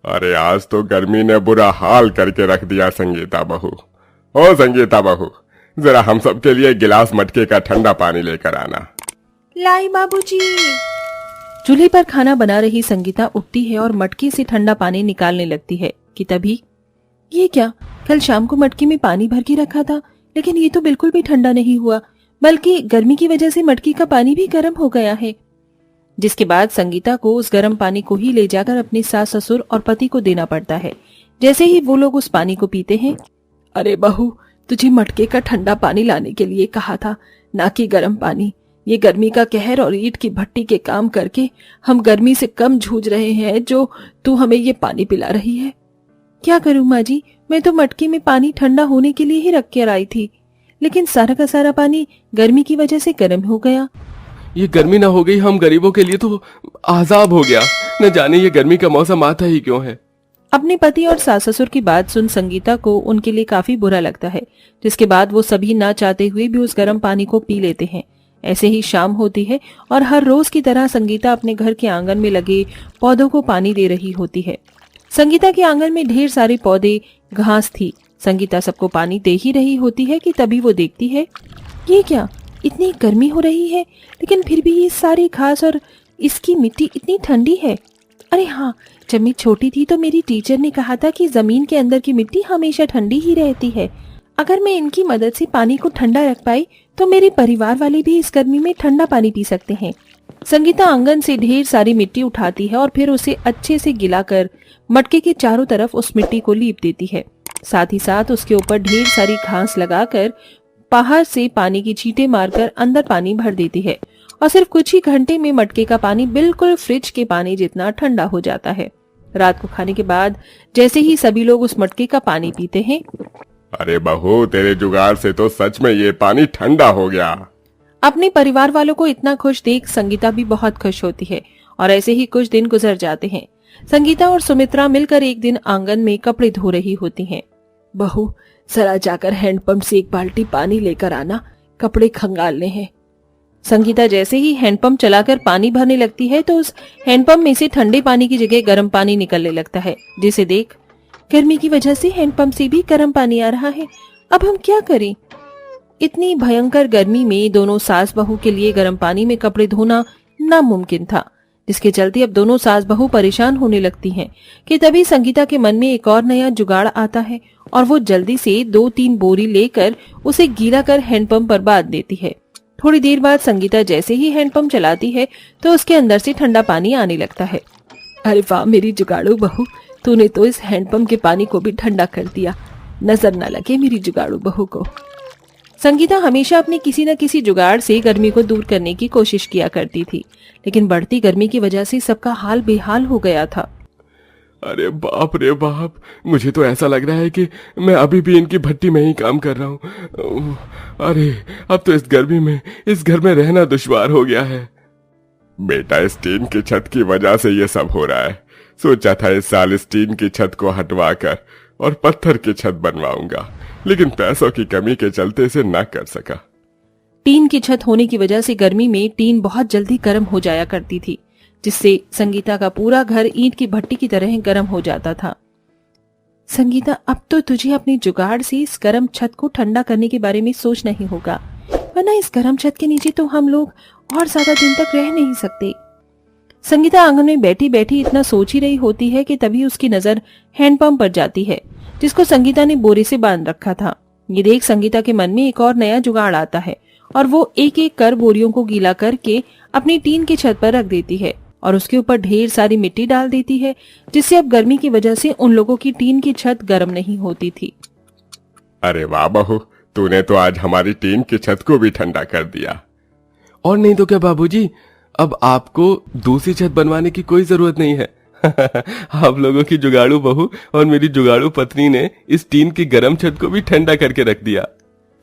अरे आज तो गर्मी ने बुरा हाल करके रख दिया संगीता बहू। ओ संगीता बहू, जरा हम सबके लिए गिलास मटके का ठंडा पानी लेकर आना। लाई बाबूजी। चूल्हे पर खाना बना रही संगीता उठती है और मटके से ठंडा पानी निकालने लगती है कि तभी ये क्या, कल शाम को मटके में पानी भर के रखा था, लेकिन ये तो बिल्कुल भी ठंडा नहीं हुआ, बल्कि गर्मी की वजह से मटके का पानी भी गर्म हो गया है। जिसके बाद संगीता को उस गर्म पानी को ही ले जाकर अपने सास ससुर और पति को देना पड़ता है। जैसे ही वो लोग उस पानी को पीते हैं, अरे बहू, तुझे मटके का ठंडा पानी लाने के लिए कहा था, ना कि गर्म पानी। ये गर्मी का कहर और ईंट की भट्टी के काम करके हम गर्मी से कम जूझ रहे हैं, जो तू हमें ये पानी पिला रही है। क्या करूं माँ जी, मैं तो मटके में पानी ठंडा होने के लिए ही रख कर आई थी, लेकिन सारा का सारा पानी गर्मी की वजह से गर्म हो गया। ये गर्मी ना हो गई हम गरीबों के लिए तो आजाब हो गया। न जाने ये गर्मी का मौसम आता ही क्यों है। अपने पति और सास ससुर की बात सुन संगीता को उनके लिए काफी बुरा लगता है, जिसके बाद वो सभी ना चाहते हुए भी उस गर्म पानी को पी लेते हैं। ऐसे ही शाम होती है और हर रोज की तरह संगीता अपने घर के आंगन में लगे पौधों को पानी दे रही होती है। संगीता के आंगन में ढेर सारे पौधे, घास थी। संगीता सबको पानी दे ही रही होती है कि तभी वो देखती है, ये क्या, इतनी गर्मी हो रही है, लेकिन फिर भी ये सारी घास और इसकी मिट्टी इतनी ठंडी है। अरे हाँ, जब मैं छोटी थी तो मेरी टीचर ने कहा था कि जमीन के अंदर की मिट्टी हमेशा ठंडी ही रहती है। अगर मैं इनकी मदद से पानी को ठंडा रख पाई तो मेरे परिवार वाले भी इस गर्मी में ठंडा पानी पी सकते हैं। संगीता आंगन से ढेर सारी मिट्टी उठाती है और फिर उसे अच्छे से गिलाकर मटके के चारों तरफ उस मिट्टी को लीप देती है। साथ ही साथ उसके ऊपर ढेर सारी घास लगाकर बाहर से पानी की छींटे मारकर अंदर पानी भर देती है और सिर्फ कुछ ही घंटे में मटके का पानी बिल्कुल फ्रिज के पानी जितना ठंडा हो जाता है। रात को खाने के बाद जैसे ही सभी लोग उस मटके का पानी पीते हैं, अरे बहू, तेरे जुगाड़ से तो सच में ये पानी ठंडा हो गया। अपने परिवार वालों को इतना खुश देख संगीता भी बहुत खुश होती है और ऐसे ही कुछ दिन गुजर जाते हैं। संगीता और सुमित्रा मिलकर एक दिन आंगन में कपड़े धो रही होती हैं। बहू, जरा जाकर हैंडपंप से एक बाल्टी पानी लेकर आना, कपड़े खंगालने हैं। संगीता जैसे ही हैंडपंप चलाकर पानी भरने लगती है तो उस हैंडपंप में से ठंडे पानी की जगह गर्म पानी निकलने लगता है, जिसे देख गर्मी की वजह से हैंडपंप से भी गर्म पानी आ रहा है। अब हम क्या करें? इतनी भयंकर गर्मी में दोनों सास बहू के लिए गर्म पानी में कपड़े धोना नामुमकिन था, जिसके चलते अब दोनों सास बहू परेशान होने लगती हैं कि तभी संगीता के मन में एक और नया जुगाड़ आता है और वो जल्दी से 2-3 बोरी लेकर उसे गीला कर हैंडपंप पर बांध देती है। थोड़ी देर बाद संगीता जैसे ही हैंडपंप चलाती है तो उसके अंदर से ठंडा पानी आने लगता है। अरे वाह मेरी जुगाड़ू बहू, तूने तो इस हैंडपंप के पानी को भी ठंडा कर दिया, नजर न लगे मेरी जुगाड़ू बहू को। संगीता हमेशा अपने किसी न किसी जुगाड़ से गर्मी को दूर करने की कोशिश किया करती थी, लेकिन बढ़ती गर्मी की वजह से सबका हाल बेहाल हो गया था। अरे बाप रे बाप, मुझे तो ऐसा लग रहा है कि मैं अभी भी इनकी भट्टी में ही काम कर रहा हूँ। अरे अब तो इस गर्मी में इस घर में रहना दुश्वार हो गया है। बेटा, इस टीन की छत की वजह से ये सब हो रहा है। सोचा था इस साल इस टीन की छत को हटवाकर और पत्थर की छत बनवाऊंगा, लेकिन पैसों की कमी के चलते इसे न कर सका। टीन की छत होने की वजह से गर्मी में टीन बहुत जल्दी गर्म हो जाया करती थी, जिससे संगीता का पूरा घर ईंट की भट्टी की तरह गर्म हो जाता था। संगीता, अब तो तुझे अपने जुगाड़ से इस गर्म छत को ठंडा करने के बारे में सोचना ही होगा, वरना इस गर्म छत के नीचे तो हम लोग और ज्यादा दिन तक रह नहीं सकते। संगीता आंगन में बैठी बैठी इतना सोच ही रही होती है कि तभी उसकी नजर हैंडपंप पर जाती है, जिसको संगीता ने बोरे से बांध रखा था। ये देख संगीता के मन में एक और नया जुगाड़ आता है और वो एक एक कर बोरियों को गीला करके अपनी टीन की छत पर रख देती है और उसके ऊपर ढेर सारी मिट्टी डाल देती है, जिससे अब गर्मी की वजह से उन लोगों की टीन की छत गर्म नहीं होती थी। अरे वाह बहू, तूने तो आज हमारी टीन की छत को भी ठंडा कर दिया। और नहीं तो क्या बाबूजी, अब आपको दूसरी छत बनवाने की कोई जरूरत नहीं है। आप लोगों की जुगाड़ू बहू और मेरी जुगाड़ू पत्नी ने इस टीन की गर्म छत को भी ठंडा करके रख दिया।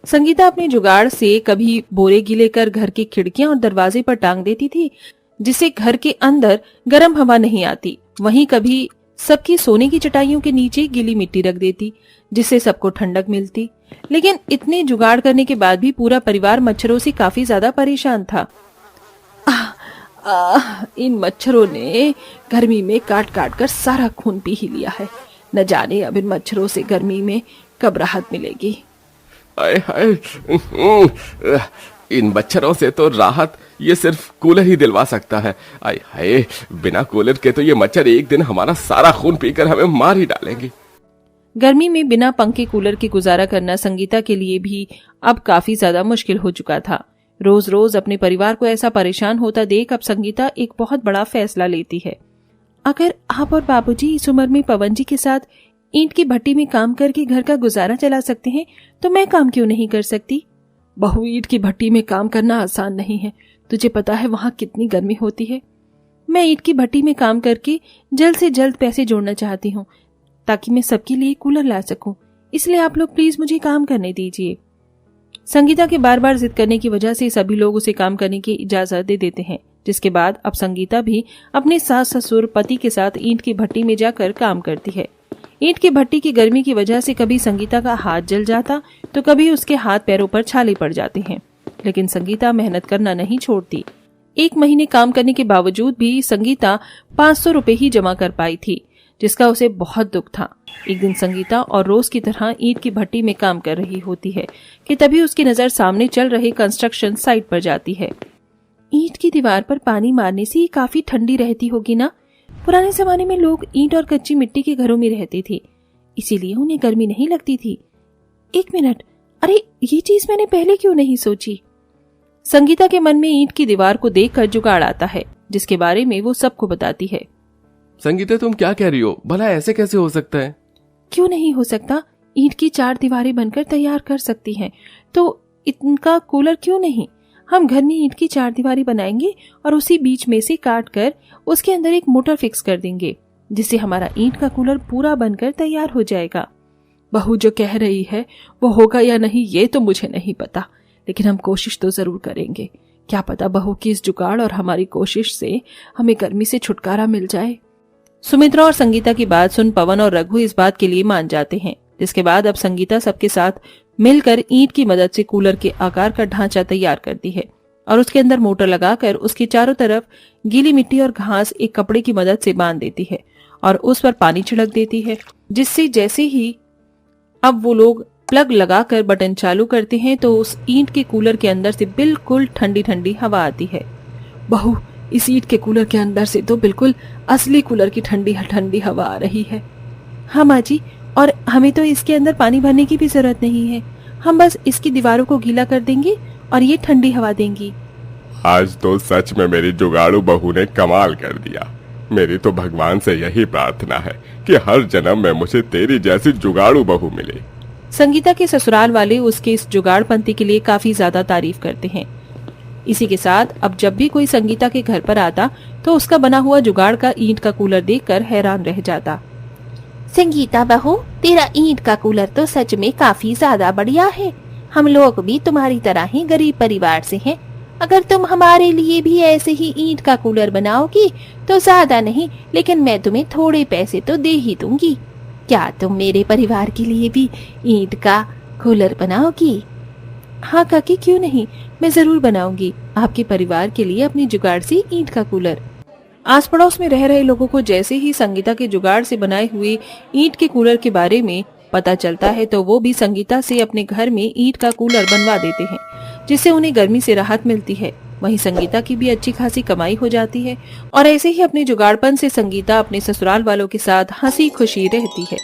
संगीता अपने जुगाड़ से कभी बोरे गीले कर घर की खिड़कियां और दरवाजे पर टांग देती थी, जिससे घर के अंदर गर्म हवा नहीं आती। वहीं कभी सबकी सोने की चटाइयों के नीचे गीली मिट्टी रख देती, जिससे सबको ठंडक मिलती। लेकिन इतने जुगाड़ करने के बाद भी पूरा परिवार मच्छरों से काफी ज्यादा परेशान था। इन मच्छरों ने गर्मी में काट काट कर सारा खून पी ही लिया है। न जाने अब इन मच्छरों से गर्मी में कब राहत मिलेगी। आय हाय, इन मच्छरों से तो राहत ये सिर्फ कूलर ही दिलवा सकता है। आय हाय, बिना कूलर के तो ये मच्छर एक दिन हमारा सारा खून पीकर हमें मार ही डालेंगे। गर्मी में बिना पंखे कूलर के गुजारा करना संगीता के लिए भी अब काफी ज्यादा मुश्किल हो चुका था। रोज रोज अपने परिवार को ऐसा परेशान होता देख अब संगीता एक बहुत बड़ा फैसला लेती है। अगर आप और बाबूजी इस उम्र में पवन जी के साथ ईंट की भट्टी में काम करके घर का गुजारा चला सकते हैं तो मैं काम क्यों नहीं कर सकती। बहू, ईंट की भट्टी में काम करना आसान नहीं है। तुझे पता है वहां कितनी गर्मी होती है। मैं ईंट की भट्टी में काम करके जल्द से जल्द पैसे जोड़ना चाहती हूँ ताकि मैं सबके लिए कूलर ला सकूं। इसलिए आप लोग प्लीज मुझे काम करने दीजिए। संगीता के बार बार जिद करने की वजह से सभी लोग उसे काम करने की इजाजत दे देते हैं, जिसके बाद अब संगीता भी अपने सास ससुर पति के साथ ईंट की भट्टी में जाकर काम करती है। ईंट की भट्टी की गर्मी की वजह से कभी संगीता का हाथ जल जाता तो कभी उसके हाथ पैरों पर छाले पड़ जाते हैं, लेकिन संगीता मेहनत करना नहीं छोड़ती। 1 महीने काम करने के बावजूद भी संगीता 500 रुपए ही जमा कर पाई थी, जिसका उसे बहुत दुख था। एक दिन संगीता और रोज की तरह ईंट की भट्टी में काम कर रही होती है कि तभी उसकी नजर सामने चल रहे कंस्ट्रक्शन साइट पर जाती है। ईंट की दीवार पर पानी मारने से ये काफी ठंडी रहती होगी ना। पुराने जमाने में लोग ईंट और कच्ची मिट्टी के घरों में रहते थे, इसीलिए उन्हें गर्मी नहीं लगती थी। 1 मिनट, अरे ये चीज मैंने पहले क्यों नहीं सोची। संगीता के मन में ईंट की दीवार को देखकर जुगाड़ आता है, जिसके बारे में वो सबको बताती है। संगीता, तुम क्या कह रही हो? भला ऐसे कैसे हो सकता है? क्यों नहीं हो सकता? ईंट की 4 दीवारें बनकर तैयार कर सकती हैं, तो इनका कूलर क्यों नहीं। हम घर में ईंट की 4 दीवारें बनाएंगे और उसी बीच में से काट कर उसके अंदर एक मोटर फिक्स कर देंगे, जिससे हमारा ईंट का कूलर पूरा बनकर तैयार हो जाएगा। बहू जो कह रही है वो होगा या नहीं ये तो मुझे नहीं पता, लेकिन हम कोशिश तो जरूर करेंगे। क्या पता बहू की इस जुगाड़ और हमारी कोशिश से हमें गर्मी से छुटकारा मिल जाए। सुमित्रा और संगीता की बात सुन पवन और रघु इस बात के लिए मान जाते हैं, जिसके बाद अब संगीता सबके साथ मिलकर ईंट की मदद से कूलर के आकार का ढांचा तैयार करती है और उसके अंदर मोटर लगाकर उसके चारों तरफ गीली मिट्टी और घास एक कपड़े की मदद से बांध देती है और उस पर पानी छिड़क देती है, जिससे जैसे ही अब वो लोग प्लग लगाकर बटन चालू करते हैं तो उस ईंट के कूलर के अंदर से बिल्कुल ठंडी ठंडी हवा आती है। बहू, इस ईंट के कूलर के अंदर से तो बिल्कुल असली कूलर की ठंडी ठंडी हवा आ रही है। हाँ माँ जी, और हमें तो इसके अंदर पानी भरने की भी जरूरत नहीं है। हम बस इसकी दीवारों को गीला कर देंगे और ये ठंडी हवा देंगी। आज तो सच में मेरी जुगाड़ू बहू ने कमाल कर दिया। मेरी तो भगवान से यही प्रार्थना है कि हर जन्म में मुझे तेरी जैसी जुगाड़ू बहू मिले। संगीता के ससुराल वाले उसके इस जुगाड़पंती के लिए काफी ज्यादा तारीफ करते हैं। इसी के साथ अब जब भी कोई संगीता के घर पर आता तो उसका बना हुआ जुगाड़ का ईंट का कूलर देखकर हैरान रह जाता। संगीता बहू, तेरा ईंट का कूलर तो सच में काफी ज्यादा बढ़िया है। हम लोग भी तुम्हारी तरह ही गरीब परिवार से हैं। अगर तुम हमारे लिए भी ऐसे ही ईंट का कूलर बनाओगी तो ज्यादा नहीं, लेकिन मैं तुम्हें थोड़े पैसे तो दे ही दूंगी। क्या तुम मेरे परिवार के लिए भी ईंट का कूलर बनाओगी? हाँ काकी, क्यों नहीं, मैं जरूर बनाऊंगी आपके परिवार के लिए अपनी जुगाड़ से ईंट का कूलर। आस पड़ोस में रह रहे लोगों को जैसे ही संगीता के जुगाड़ से बनाए हुए ईंट के कूलर के बारे में पता चलता है तो वो भी संगीता से अपने घर में ईंट का कूलर बनवा देते हैं, जिससे उन्हें गर्मी से राहत मिलती है। वहीं संगीता की भी अच्छी खासी कमाई हो जाती है और ऐसे ही अपने जुगाड़पन से संगीता अपने ससुराल वालों के साथ हंसी खुशी रहती है।